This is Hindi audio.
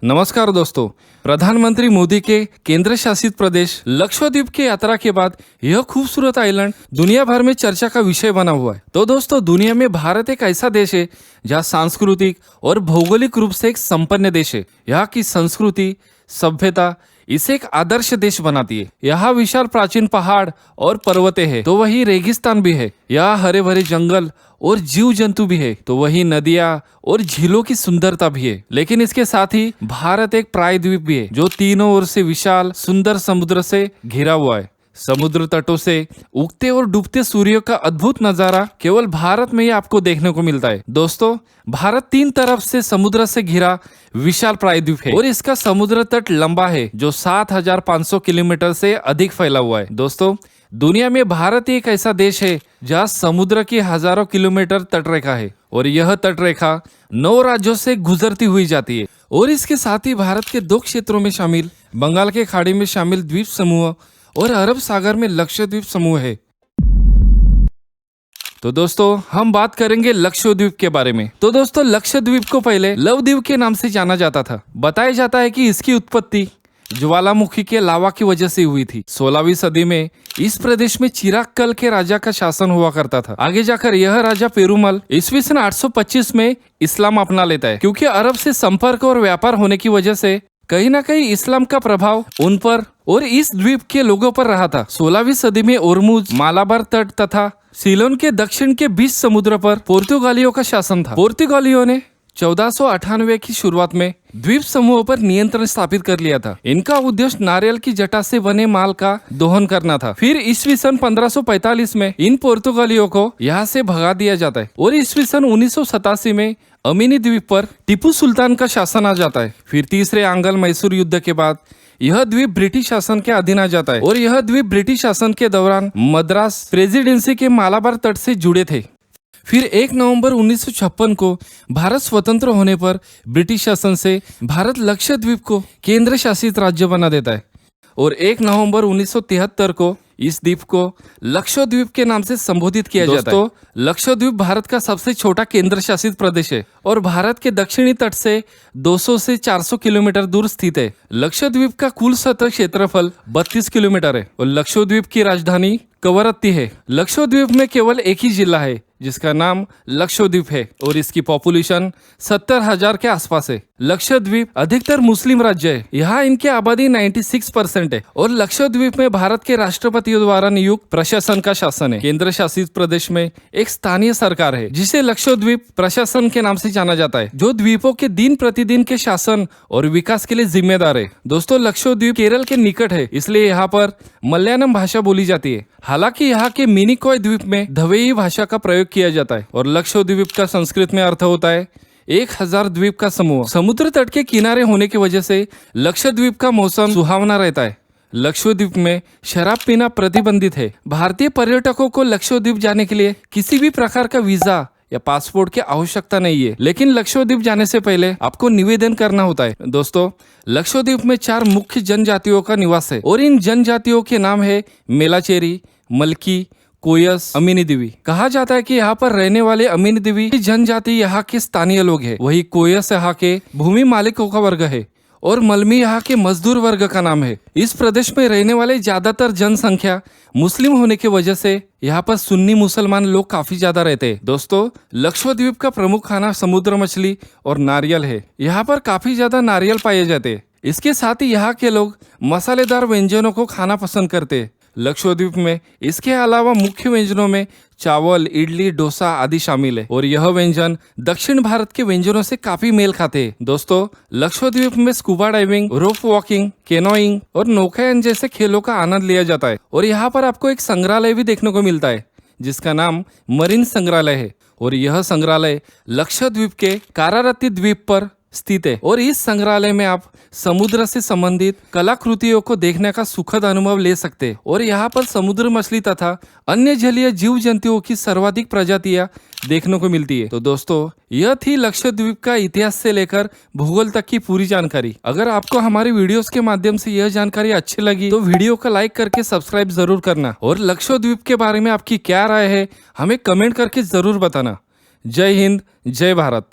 नमस्कार दोस्तों, प्रधानमंत्री मोदी के केंद्र शासित प्रदेश लक्षद्वीप की यात्रा के बाद यह खूबसूरत आइलैंड दुनिया भर में चर्चा का विषय बना हुआ है। तो दोस्तों, दुनिया में भारत एक ऐसा देश है जहाँ सांस्कृतिक और भौगोलिक रूप से एक संपन्न देश है। यहाँ की संस्कृति, सभ्यता इसे एक आदर्श देश बनाती है। यहाँ विशाल प्राचीन पहाड़ और पर्वतें हैं, तो वही रेगिस्तान भी है। यहाँ हरे भरे जंगल और जीव जंतु भी है, तो वही नदियाँ और झीलों की सुंदरता भी है। लेकिन इसके साथ ही भारत एक प्रायद्वीप भी है, जो तीनों ओर से विशाल सुंदर समुद्र से घिरा हुआ है। समुद्र तटों से उगते और डूबते सूर्य का अद्भुत नजारा केवल भारत में ही आपको देखने को मिलता है। दोस्तों, भारत तीन तरफ से समुद्र से घिरा विशाल प्रायद्वीप है और इसका समुद्र तट लंबा है, जो 7,500 किलोमीटर से अधिक फैला हुआ है। दोस्तों, दुनिया में भारत एक ऐसा देश है जहाँ समुद्र की हजारों किलोमीटर तटरेखा है और यह तटरेखा 9 राज्यों से गुजरती हुई जाती है। और इसके साथ ही भारत के 2 क्षेत्रों में शामिल बंगाल के खाड़ी में शामिल द्वीप समूह और अरब सागर में लक्षद्वीप समूह है। तो दोस्तों, हम बात करेंगे लक्षद्वीप के बारे में। तो दोस्तों, लक्षद्वीप को पहले लवद्वीप के नाम से जाना जाता था। बताया जाता है कि इसकी उत्पत्ति ज्वालामुखी के लावा की वजह से हुई थी। 16वीं सदी में इस प्रदेश में चिराक्कल के राजा का शासन हुआ करता था। आगे जाकर यह राजा पेरुमल ईस्वी सन 825 में इस्लाम अपना लेता है। क्योंकि अरब से संपर्क और व्यापार होने की वजह से कहीं ना कहीं इस्लाम का प्रभाव उन पर और इस द्वीप के लोगों पर रहा था। 16वीं सदी में ओरमुज, मालाबार तट तथा सीलोन के दक्षिण के बीच समुद्र पर पुर्तगालियों का शासन था। पुर्तगालियों ने 1498 की शुरुआत में द्वीप समूहों पर नियंत्रण स्थापित कर लिया था। इनका उद्देश्य नारियल की जटा से बने माल का दोहन करना था। फिर ईस्वी सन 1545 में इन पुर्तगालियों को यहाँ से भगा दिया जाता है और ईस्वी सन 1987 में अमीनी द्वीप पर टीपू सुल्तान का शासन आ जाता है। फिर तीसरे आंग्ल मैसूर युद्ध के बाद यह द्वीप ब्रिटिश शासन के अधीन आ जाता है और यह द्वीप ब्रिटिश शासन के दौरान मद्रास प्रेसिडेंसी के मालाबार तट से जुड़े थे। फिर 1 नवंबर 1956 को भारत स्वतंत्र होने पर ब्रिटिश शासन से भारत लक्षद्वीप को केंद्र शासित राज्य बना देता है और 1 नवंबर 1973 को इस द्वीप को लक्षद्वीप के नाम से संबोधित किया जाता है। लक्षद्वीप भारत का सबसे छोटा केंद्र शासित प्रदेश है और भारत के दक्षिणी तट से 200 से 400 किलोमीटर दूर स्थित है। लक्षद्वीप का कुल सतह क्षेत्रफल 32 किलोमीटर है और लक्षद्वीप की राजधानी कवरत्ती है। लक्षद्वीप में केवल एक ही जिला है जिसका नाम लक्षद्वीप है और इसकी पॉपुलेशन 70,000 के आसपास है। लक्षद्वीप अधिकतर मुस्लिम राज्य है। यहाँ इनकी आबादी 96% है और लक्षद्वीप में भारत के राष्ट्रपतियों द्वारा नियुक्त प्रशासन का शासन है। केंद्र शासित प्रदेश में एक स्थानीय सरकार है जिसे लक्षद्वीप प्रशासन के नाम से जाना जाता है, जो द्वीपों के दिन प्रतिदिन के शासन और विकास के लिए जिम्मेदार है। दोस्तों, लक्षद्वीप केरल के निकट है, इसलिए यहाँ पर मलयालम भाषा बोली जाती है। हालांकि यहाँ के मिनिकॉय द्वीप में धवेई भाषा का प्रयोग किया जाता है और लक्षद्वीप का संस्कृत में अर्थ होता है 1000 द्वीप का समूह। समुद्र तट के किनारे होने की वजह से लक्षद्वीप का मौसम सुहावना रहता है। लक्षद्वीप में शराब पीना प्रतिबंधित है। भारतीय पर्यटकों को लक्षद्वीप जाने के लिए किसी भी प्रकार का वीजा या पासपोर्ट की आवश्यकता नहीं है, लेकिन लक्षद्वीप जाने से पहले आपको निवेदन करना होता है। दोस्तों, लक्षद्वीप में 4 मुख्य जनजातियों का निवास है और इन जनजातियों के नाम है मेलाचेरी, मलकी, कोयस, अमीनी दिवी। कहा जाता है कि यहाँ पर रहने वाले अमीनी दिवी जनजाति यहाँ के स्थानीय लोग हैं। वही कोयस यहाँ के भूमि मालिकों का वर्ग है और मलमी यहाँ के मजदूर वर्ग का नाम है। इस प्रदेश में रहने वाले ज्यादातर जनसंख्या मुस्लिम होने की वजह से यहाँ पर सुन्नी मुसलमान लोग काफी ज्यादा रहते हैं। दोस्तों, लक्षद्वीप का प्रमुख खाना समुद्र मछली और नारियल है। यहाँ पर काफी ज्यादा नारियल पाए जाते हैं। इसके साथ ही यहाँ के लोग मसालेदार व्यंजनों को खाना पसंद करते हैं। लक्षद्वीप में इसके अलावा मुख्य व्यंजनों में चावल, इडली, डोसा आदि शामिल है और यह व्यंजन दक्षिण भारत के व्यंजनों से काफी मेल खाते हैं। दोस्तों, लक्षद्वीप में स्कूबा डाइविंग, रोप वॉकिंग, केनोइंग और नौकायन जैसे खेलों का आनंद लिया जाता है और यहाँ पर आपको एक संग्रहालय भी देखने को मिलता है जिसका नाम मरीन संग्रहालय है और यह संग्रहालय लक्षद्वीप के कारारती द्वीप पर स्थित है और इस संग्रहालय में आप समुद्र से संबंधित कलाकृतियों को देखने का सुखद अनुभव ले सकते हैं और यहाँ पर समुद्र मछली तथा अन्य जलीय जीव जंतुओं की सर्वाधिक प्रजातियां देखने को मिलती है। तो दोस्तों, यह थी लक्षद्वीप का इतिहास से लेकर भूगोल तक की पूरी जानकारी। अगर आपको हमारी वीडियोस के माध्यम से यह जानकारी अच्छी लगी तो वीडियो को लाइक करके सब्सक्राइब जरूर करना और लक्षद्वीप के बारे में आपकी क्या राय है हमें कमेंट करके जरूर बताना। जय हिंद, जय भारत।